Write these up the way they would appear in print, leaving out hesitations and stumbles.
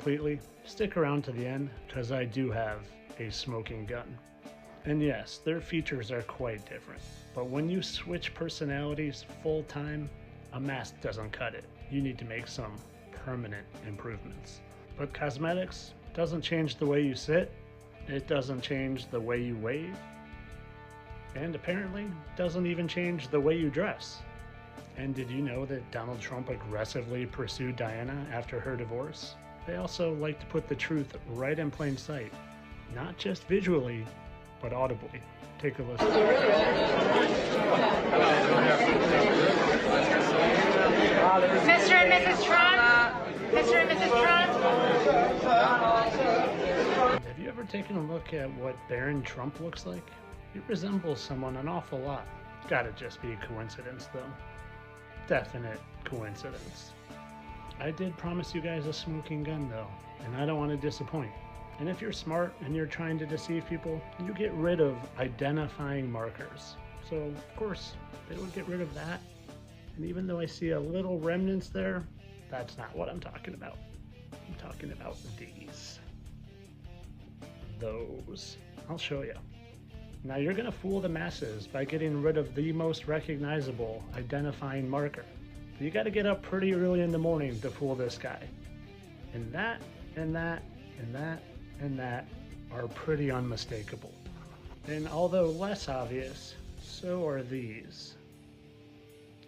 completely, stick around to the end because I do have a smoking gun. And yes, their features are quite different, but when you switch personalities full time, a mask doesn't cut it. You need to make some permanent improvements. But cosmetics doesn't change the way you sit, it doesn't change the way you wave, and apparently doesn't even change the way you dress. And did you know that Donald Trump aggressively pursued Diana after her divorce? They also like to put the truth right in plain sight, not just visually, but audibly. Take a listen. Mr. and Mrs. Trump? Mr. and Mrs. Trump? Have you ever taken a look at what Barron Trump looks like? He resembles someone an awful lot. Gotta just be a coincidence though. Definite coincidence. I did promise you guys a smoking gun though, and I don't want to disappoint. And if you're smart and you're trying to deceive people, you get rid of identifying markers. So of course, they would get rid of that. And even though I see a little remnants there, that's not what I'm talking about. I'm talking about these. Those. I'll show you. Now you're gonna fool the masses by getting rid of the most recognizable identifying marker. But you gotta get up pretty early in the morning to fool this guy. And that, and that, and that, and that are pretty unmistakable. And although less obvious, so are these.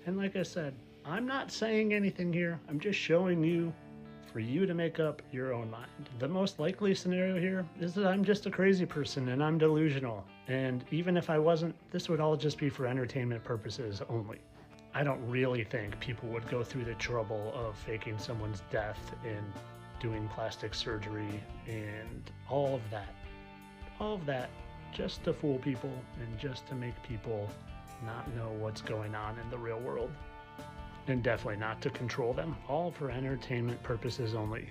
And like I said, I'm not saying anything here, I'm just showing you for you to make up your own mind. The most likely scenario here is that I'm just a crazy person and I'm delusional. And even if I wasn't, this would all just be for entertainment purposes only. I don't really think people would go through the trouble of faking someone's death and doing plastic surgery and all of that just to fool people and just to make people not know what's going on in the real world. And definitely not to control them, all for entertainment purposes only.